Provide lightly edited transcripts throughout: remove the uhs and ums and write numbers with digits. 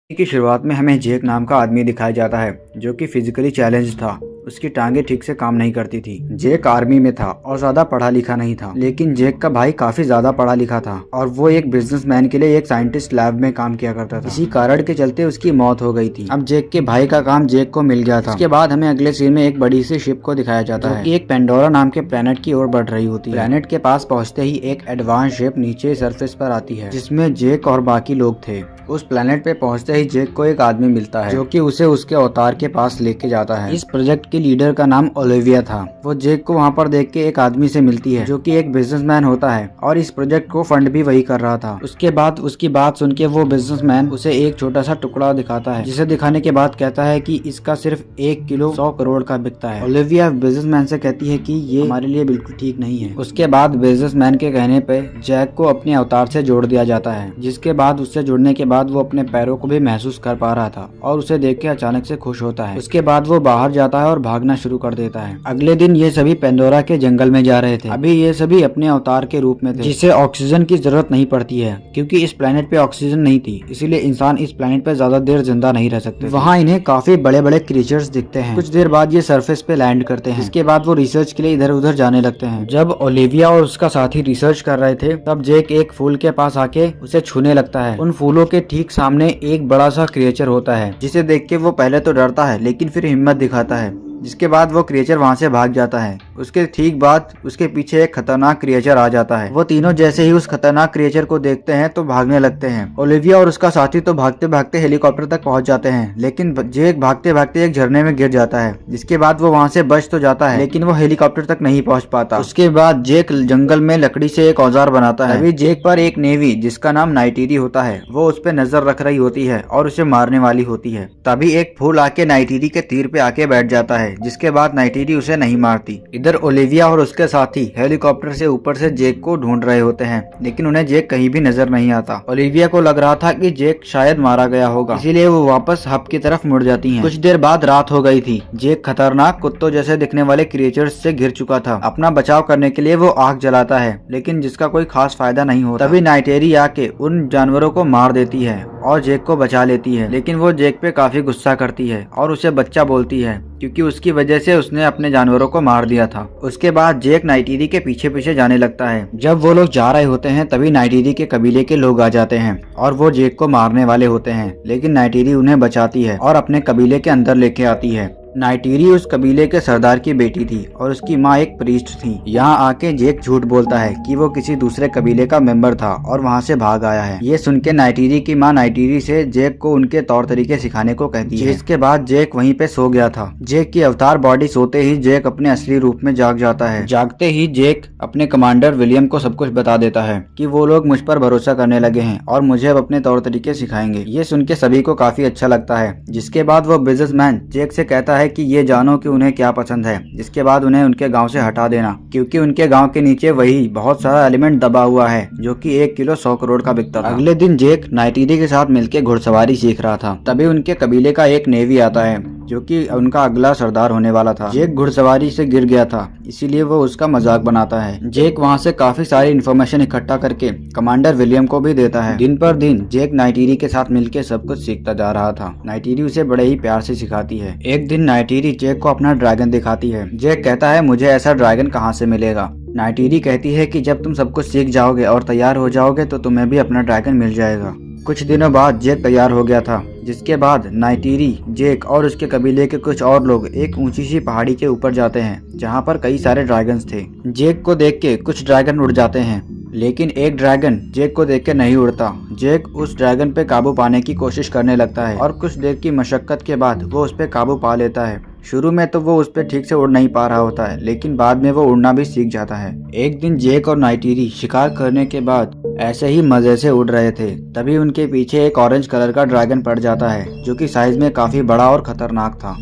की शुरुआत में हमें जेक नाम का आदमी दिखाया जाता है जो कि फिजिकली चैलेंज था। उसकी टांगे ठीक से काम नहीं करती थी। जेक आर्मी में था और ज्यादा पढ़ा लिखा नहीं था, लेकिन जेक का भाई काफी ज्यादा पढ़ा लिखा था और वो एक बिजनेसमैन के लिए एक साइंटिस्ट लैब में काम किया करता था। इसी कारण के चलते उसकी मौत हो गई थी। अब जेक के भाई का काम जेक को मिल गया था। उसके बाद हमें अगले सीन में एक बड़ी सी शिप को दिखाया जाता है, एक पेंडोरा नाम के प्लेनेट की ओर बढ़ रही होती है। प्लेनेट के पास पहुंचते ही एक एडवांस शिप नीचे सरफेस पर आती है जिसमें जेक और बाकी लोग थे। उस प्लेनेट पे पहुंचते ही जेक को एक आदमी मिलता है जो कि उसे उसके अवतार के पास लेके जाता है। इस प्रोजेक्ट के लीडर का नाम ओलिविया था। वो जेक को वहाँ पर देख के एक आदमी से मिलती है जो कि एक बिजनेसमैन होता है और इस प्रोजेक्ट को फंड भी वही कर रहा था। उसके बाद उसकी बात सुन के वो बिजनेसमैन उसे एक छोटा सा टुकड़ा दिखाता है, जिसे दिखाने के बाद कहता है कि इसका सिर्फ 1 किलो 100 करोड़ का बिकता है। ओलिविया बिजनेसमैन से कहती है कि ये हमारे लिए बिल्कुल ठीक नहीं है। उसके बाद बिजनेसमैन के कहने पे जैक को अपने अवतार से जोड़ दिया जाता है, जिसके बाद उससे जुड़ने के बाद वो अपने पैरों को भी महसूस कर पा रहा था और उसे देख के अचानक से खुश होता है। उसके बाद वो बाहर जाता है और भागना शुरू कर देता है। अगले दिन ये सभी पेंडोरा के जंगल में जा रहे थे। अभी ये सभी अपने अवतार के रूप में थे, जिसे ऑक्सीजन की जरूरत नहीं पड़ती है क्योंकि इस प्लेनेट पे ऑक्सीजन नहीं थी, इसीलिए इंसान इस प्लेनेट पे ज्यादा देर जिंदा नहीं रह सकते। वहाँ इन्हें काफी बड़े बड़े क्रीचर्स दिखते हैं। कुछ देर बाद ये सरफेस पे लैंड करते हैं। इसके बाद वो रिसर्च के लिए इधर उधर जाने लगते हैं। जब ओलिविया और उसका साथी रिसर्च कर रहे थे तब जेक एक फूल के पास आके उसे छूने लगता है। उन फूलों के ठीक सामने एक बड़ा सा क्रिएचर होता है, जिसे देख के वो पहले तो डरता है लेकिन फिर हिम्मत दिखाता है। जिसके बाद वो क्रिएचर वहाँ से भाग जाता है। उसके ठीक बाद उसके पीछे एक खतरनाक क्रिएचर आ जाता है। वो तीनों जैसे ही उस खतरनाक क्रिएचर को देखते हैं तो भागने लगते हैं। ओलिविया और उसका साथी तो भागते भागते हेलीकॉप्टर तक पहुंच जाते हैं, लेकिन जेक भागते भागते एक झरने में गिर जाता है। जिसके बाद वो वहाँ से बच तो जाता है लेकिन वो हेलीकॉप्टर तक नहीं पहुँच पाता। उसके बाद जेक जंगल में लकड़ी से एक औजार बनाता है। अभी जेक पर एक नेवी जिसका नाम नाइटीरी होता है वो उस पर नजर रख रही होती है और उसे मारने वाली होती है। तभी एक फूल आके नाइटीरी के तीर पे आके बैठ जाता है, जिसके बाद नाइटीरी उसे नहीं मारती। इधर ओलिविया और उसके साथी हेलीकॉप्टर से ऊपर से जेक को ढूंढ रहे होते हैं, लेकिन उन्हें जेक कहीं भी नजर नहीं आता। ओलिविया को लग रहा था कि जेक शायद मारा गया होगा, इसीलिए वो वापस हब की तरफ मुड़ जाती हैं। कुछ देर बाद रात हो गई थी। जेक खतरनाक कुत्तों जैसे दिखने वाले क्रिएचर्स से घिर चुका था। अपना बचाव करने के लिए वो आग जलाता है, लेकिन जिसका कोई खास फायदा नहीं होता। तभी नाइटेरी आके उन जानवरों को मार देती है और जेक को बचा लेती है, लेकिन वो जेक पे काफी गुस्सा करती है और उसे बच्चा बोलती है क्योंकि उसकी वजह से उसने अपने जानवरों को मार दिया था। उसके बाद जेक नाइटीरी के पीछे पीछे जाने लगता है। जब वो लोग जा रहे होते हैं तभी नाइटीरी के कबीले के लोग आ जाते हैं और वो जेक को मारने वाले होते हैं, लेकिन नाइटीरी उन्हें बचाती है और अपने कबीले के अंदर लेके आती है। नाइटीरी उस कबीले के सरदार की बेटी थी और उसकी माँ एक प्रीस्ट थी। यहाँ आके जेक झूठ बोलता है कि वो किसी दूसरे कबीले का मेंबर था और वहाँ से भाग आया है। ये सुन के नाइटीरी की माँ नाइटीरी से जेक को उनके तौर तरीके सिखाने को कहती है। इसके बाद जेक वहीं पे सो गया था। जेक की अवतार बॉडी सोते ही जेक अपने असली रूप में जाग जाता है। जागते ही जेक अपने कमांडर विलियम को सब कुछ बता देता है कि वो लोग मुझ पर भरोसा करने लगे हैं और मुझे अब अपने तौर तरीके सिखाएंगे। ये सुन के सभी को काफी अच्छा लगता है। जिसके बाद वो बिजनेसमैन जेक से कहता है कि ये जानो कि उन्हें क्या पसंद है। जिसके बाद उन्हें उनके गांव से हटा देना, क्योंकि उनके गांव के नीचे वही बहुत सारा एलिमेंट दबा हुआ है जो कि 1 किलो 100 करोड़ का बिकता था। अगले दिन जेक नाइटीरी के साथ मिलकर घुड़सवारी सीख रहा था। तभी उनके कबीले का एक नेवी आता है जो कि उनका अगला सरदार होने वाला था। जेक घुड़सवारी से गिर गया था, इसीलिए वो उसका मजाक बनाता है। जेक वहाँ से काफी सारी इन्फॉर्मेशन इकट्ठा करके कमांडर विलियम को भी देता है। दिन पर दिन जेक नाइटीरी के साथ मिलकर सब कुछ सीखता जा रहा था। नाइटीरी उसे बड़े ही प्यार से सिखाती है। एक दिन नाइटीरी जेक को अपना ड्रैगन दिखाती है। जेक कहता है मुझे ऐसा ड्रैगन कहाँ से मिलेगा। नाइटीरी कहती है कि जब तुम सब कुछ सीख जाओगे और तैयार हो जाओगे तो तुम्हें भी अपना ड्रैगन मिल जाएगा। कुछ दिनों बाद जेक तैयार हो गया था, जिसके बाद नाइटीरी, जेक और उसके कबीले के कुछ और लोग एक ऊंची सी पहाड़ी के ऊपर जाते हैं जहां पर कई सारे ड्रैगन्स थे। जेक को देख के कुछ ड्रैगन उड़ जाते हैं, लेकिन एक ड्रैगन जेक को देख के नहीं उड़ता। जेक उस ड्रैगन पे काबू पाने की कोशिश करने लगता है और कुछ देर की मशक्कत के बाद वो उस पे काबू पा लेता है। शुरू में तो वो उस पे ठीक से उड़ नहीं पा रहा होता है, लेकिन बाद में वो उड़ना भी सीख जाता है। एक दिन जेक और नाइटीरी शिकार करने के बाद ऐसे ही मजे से उड़ रहे थे, तभी उनके पीछे एक ऑरेंज कलर का ड्रैगन पड़ जाता है जो कि साइज में काफी बड़ा और खतरनाक था।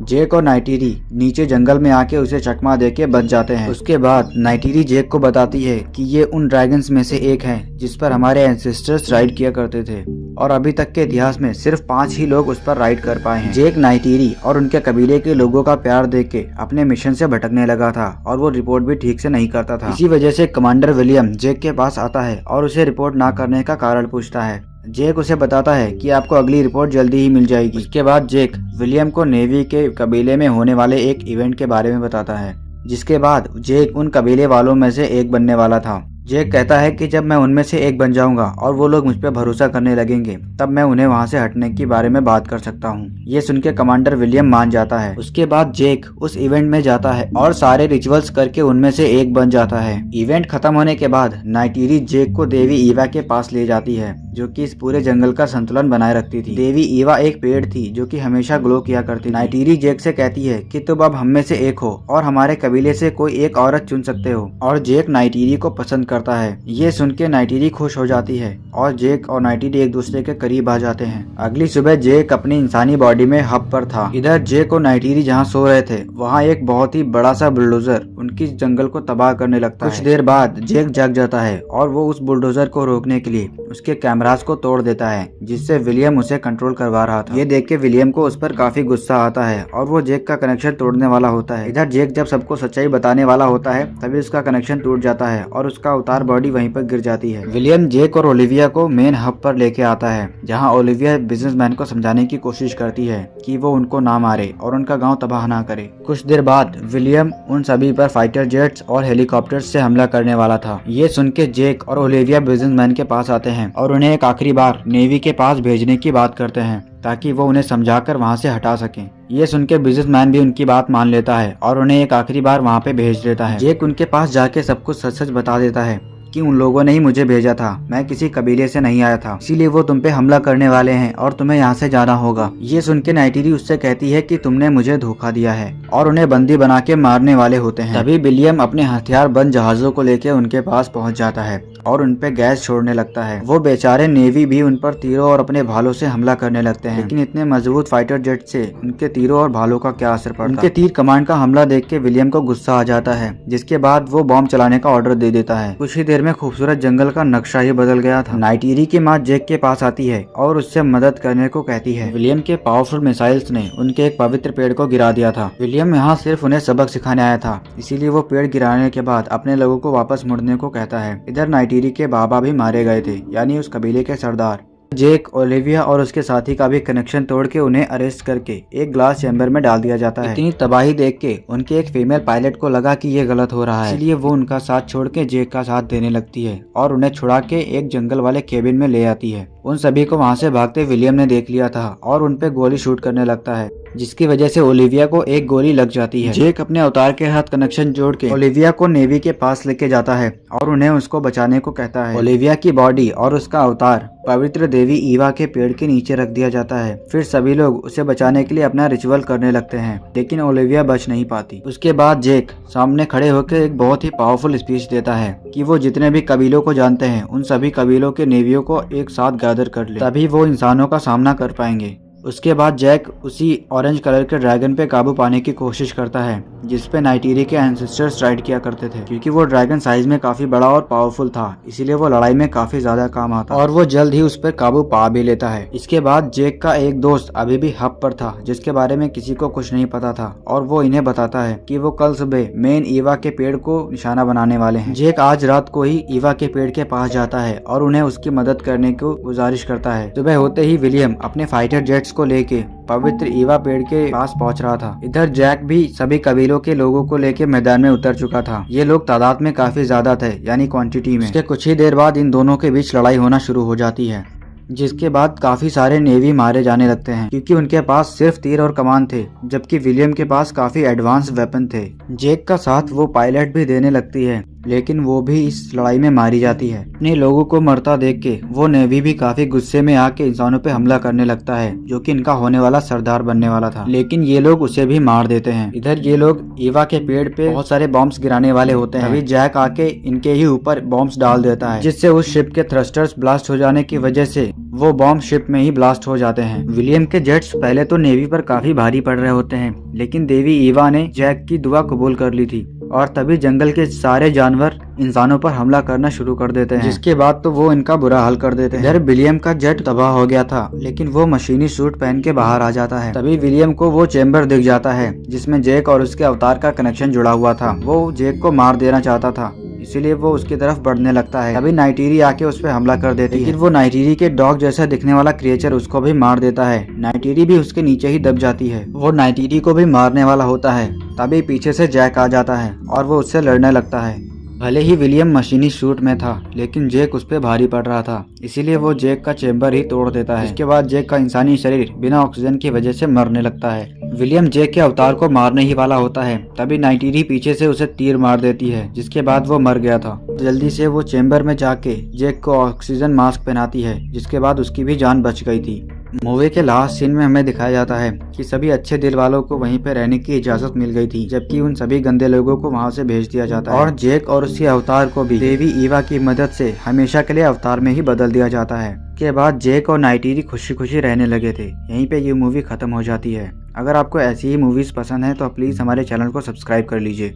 जेक और नाइटीरी नीचे जंगल में आके उसे चकमा देके बच जाते हैं। उसके बाद नाइटीरी जेक को बताती है कि ये उन ड्रैगन्स में से एक है जिस पर हमारे एंसेस्टर्स राइड किया करते थे और अभी तक के इतिहास में सिर्फ 5 ही लोग उस पर राइड कर पाए हैं। जेक नाइटीरी और उनके कबीले के लोगों का प्यार देख के अपने मिशन से भटकने लगा था और वो रिपोर्ट भी ठीक से नहीं करता था। इसी वजह से कमांडर विलियम जेक के पास आता है और उसे रिपोर्ट ना करने का कारण पूछता है। जेक उसे बताता है कि आपको अगली रिपोर्ट जल्दी ही मिल जाएगी। उसके बाद जेक विलियम को नेवी के कबीले में होने वाले एक इवेंट के बारे में बताता है, जिसके बाद जेक उन कबीले वालों में से एक बनने वाला था। जेक कहता है कि जब मैं उनमें से एक बन जाऊंगा और वो लोग मुझ पर भरोसा करने लगेंगे, तब मैं उन्हें वहां से हटने के बारे में बात कर सकता हूँ। ये सुन के कमांडर विलियम मान जाता है। उसके बाद जेक उस इवेंट में जाता है और सारे रिचुअल्स करके उनमें से एक बन जाता है। इवेंट खत्म होने के बाद नाइटिरी जेक को देवी ईवा के पास ले जाती है, जो कि इस पूरे जंगल का संतुलन बनाए रखती थी। देवी ईवा एक पेड़ थी जो कि हमेशा ग्लो किया करती थी। नाइटिरी जेक से कहती है कि तुम अब हम में से एक हो और हमारे कबीले से कोई एक औरत चुन सकते हो, और जेक नाइटिरी को पसंद करता है। ये सुन के नाइटिरी खुश हो जाती है और जेक और नाइटिरी एक दूसरे के करीब आ जाते हैं। अगली सुबह जेक अपनी इंसानी बॉडी में हब पर था। इधर जेक और नाइटिरी जहाँ सो रहे थे, वहाँ एक बहुत ही बड़ा सा बुलडोजर उनकी जंगल को तबाह करने लगता है। कुछ देर बाद जेक जग जाता है और वो उस बुलडोजर को रोकने के लिए उसके कैमरास को तोड़ देता है, जिससे विलियम उसे कंट्रोल करवा रहा था। ये देख के विलियम को उस पर काफी गुस्सा आता है और वो जेक का कनेक्शन तोड़ने वाला होता है। इधर जेक जब सबको सच्चाई बताने वाला होता है, तभी उसका कनेक्शन टूट जाता है और उसका अवतार बॉडी वहीं पर गिर जाती है। विलियम जेक और ओलिविया को मेन हब पर लेके आता है, जहां ओलिविया बिजनेसमैन को समझाने की कोशिश करती है कि वो उनको ना मारे और उनका गांव तबाह ना करे। कुछ देर बाद विलियम उन सभी पर फाइटर जेट्स और हेलीकॉप्टर्स से हमला करने वाला था। ये सुन के जेक और ओलिविया बिजनेसमैन के पास आते हैं और उन्हें एक आखिरी बार नेवी के पास भेजने की बात करते हैं, ताकि वो उन्हें समझाकर वहां से हटा सकें। ये सुन के बिजनेसमैन भी उनकी बात मान लेता है और उन्हें एक आखिरी बार वहां पे भेज देता है। जेक उनके पास जाके सब कुछ सच सच बता देता है कि उन लोगों ने ही मुझे भेजा था, मैं किसी कबीले से नहीं आया था, इसीलिए वो तुम पे हमला करने वाले हैं और तुम्हें यहाँ से जाना होगा। ये सुन के नाइटिरी उससे कहती है कि तुमने मुझे धोखा दिया है, और उन्हें बंदी बना के मारने वाले होते हैं। तभी विलियम अपने हथियार बंद जहाजों को लेकर उनके पास पहुंच जाता है और उन पे गैस छोड़ने लगता है। वो बेचारे नेवी भी उन पर तीरों और अपने भालों से हमला करने लगते हैं, लेकिन इतने मजबूत फाइटर जेट से उनके तीरों और भालों का क्या असर पड़ता। उनके तीर कमांड का हमला देख के विलियम को गुस्सा आ जाता है, जिसके बाद वो बॉम्ब चलाने का ऑर्डर दे देता है। कुछ ही देर में खूबसूरत जंगल का नक्शा ही बदल गया था। नाइटिरी की माँ जेक के पास आती है और उससे मदद करने को कहती है। विलियम के पावरफुल मिसाइल्स ने उनके एक पवित्र पेड़ को गिरा दिया था। विलियम यहाँ सिर्फ उन्हें सबक सिखाने आया था, इसीलिए वो पेड़ गिराने के बाद अपने लोगों को वापस मुड़ने को कहता है। इधर नाइटिरी के बाबा भी मारे गए थे, यानी उस कबीले के सरदार। जेक, ओलिविया और उसके साथी का भी कनेक्शन तोड़ के उन्हें अरेस्ट करके एक ग्लास चैम्बर में डाल दिया जाता है। इतनी तबाही देख के उनके एक फीमेल पायलट को लगा कि ये गलत हो रहा है, इसलिए वो उनका साथ छोड़ के जेक का साथ देने लगती है और उन्हें छुड़ा के एक जंगल वाले केबिन में ले आती है। उन सभी को वहाँ से भागते विलियम ने देख लिया था और उन पे गोली शूट करने लगता है, जिसकी वजह से ओलिविया को एक गोली लग जाती है। जेक अपने अवतार के साथ कनेक्शन जोड़ के ओलिविया को नेवी के पास लेके जाता है और उन्हें उसको बचाने को कहता है। ओलिविया की बॉडी और उसका अवतार पवित्र देवी ईवा के पेड़ के नीचे रख दिया जाता है। फिर सभी लोग उसे बचाने के लिए अपना रिचुअल करने लगते हैं, लेकिन ओलिविया बच नहीं पाती। उसके बाद जेक सामने खड़े होकर एक बहुत ही पावरफुल स्पीच देता है कि वो जितने भी कबीलों को जानते हैं, उन सभी कबीलों के नेवियों को एक साथ गैदर कर ले, तभी वो इंसानों का सामना कर पाएंगे। उसके बाद जैक उसी ऑरेंज कलर के ड्रैगन पे काबू पाने की कोशिश करता है, जिसपे नाइटिरी के एंसेस्टर्स राइड किया करते थे। क्योंकि वो ड्रैगन साइज में काफी बड़ा और पावरफुल था, इसीलिए वो लड़ाई में काफी ज्यादा काम आता और वो जल्द ही उस पर काबू पा भी लेता है। इसके बाद जेक का एक दोस्त अभी भी हब पर था, जिसके बारे में किसी को कुछ नहीं पता था, और वो इन्हें बताता है कि वो कल सुबह मेन ईवा के पेड़ को निशाना बनाने वाले हैं। जेक आज रात को ही ईवा के पेड़ के पास जाता है और उन्हें उसकी मदद करने को गुजारिश करता है। सुबह होते ही विलियम अपने फाइटर जेट्स को लेके पवित्र ईवा पेड़ के पास पहुंच रहा था। इधर जैक भी सभी कबीलों के लोगों को लेके मैदान में उतर चुका था। ये लोग तादाद में काफी ज्यादा थे, यानी क्वांटिटी में। इसके कुछ ही देर बाद इन दोनों के बीच लड़ाई होना शुरू हो जाती है, जिसके बाद काफी सारे नेवी मारे जाने लगते हैं, क्योंकि उनके पास सिर्फ तीर और कमान थे, जबकि विलियम के पास काफी एडवांस वेपन थे। जेक का साथ वो पायलट भी देने लगती है, लेकिन वो भी इस लड़ाई में मारी जाती है। अपने लोगों को मरता देख के वो नेवी भी काफी गुस्से में आके इंसानों पे हमला करने लगता है, जो कि इनका होने वाला सरदार बनने वाला था, लेकिन ये लोग उसे भी मार देते हैं। इधर ये लोग ईवा के पेड़ पे बहुत सारे बॉम्ब्स गिराने वाले होते हैं। अभी जैक आके इनके ही ऊपर बॉम्ब्स डाल देता है, जिससे उस शिप के थ्रस्टर्स ब्लास्ट हो जाने की वजह से वो बॉम्ब शिप में ही ब्लास्ट हो जाते हैं। विलियम के जेट्स पहले तो नेवी पर काफी भारी पड़ रहे होते हैं, लेकिन देवी ईवा ने जैक की दुआ कबूल कर ली थी, और तभी जंगल के सारे जानवर इंसानों पर हमला करना शुरू कर देते हैं, जिसके बाद तो वो इनका बुरा हाल कर देते हैं। इधर विलियम का जेट तबाह हो गया था, लेकिन वो मशीनी सूट पहन के बाहर आ जाता है। तभी विलियम को वो चेम्बर दिख जाता है, जिसमें जेक और उसके अवतार का कनेक्शन जुड़ा हुआ था। वो जेक को मार देना चाहता था, इसीलिए वो उसकी तरफ बढ़ने लगता है। तभी नाइटिरी आके उस पर हमला कर देती है, लेकिन वो नाइटिरी के डॉग जैसा दिखने वाला क्रिएचर उसको भी मार देता है। नाइटिरी भी उसके नीचे ही दब जाती है। वो नाइटिरी को भी मारने वाला होता है, तभी पीछे से जैक आ जाता है और वो उससे लड़ने लगता है। भले ही विलियम मशीनी सूट में था, लेकिन जेक उस पर भारी पड़ रहा था, इसीलिए वो जेक का चेम्बर ही तोड़ देता है। इसके बाद जेक का इंसानी शरीर बिना ऑक्सीजन की वजह से मरने लगता है। विलियम जेक के अवतार को मारने ही वाला होता है, तभी नाइटिरी पीछे से उसे तीर मार देती है, जिसके बाद वो मर गया था। जल्दी से वो चेम्बर में जाके जेक को ऑक्सीजन मास्क पहनाती है, जिसके बाद उसकी भी जान बच गई थी। मूवी के लास्ट सीन में हमें दिखाया जाता है कि सभी अच्छे दिल वालों को वहीं पे रहने की इजाजत मिल गई थी, जबकि उन सभी गंदे लोगों को वहां से भेज दिया जाता है और जेक और उसके अवतार को भी देवी ईवा की मदद से हमेशा के लिए अवतार में ही बदल दिया जाता है। के बाद जेक और नाइटिरी खुशी खुशी रहने लगे थे। यहीं पे ये मूवी खत्म हो जाती है। अगर आपको ऐसी ही मूवीज पसंद है तो प्लीज हमारे चैनल को सब्सक्राइब कर लीजिए।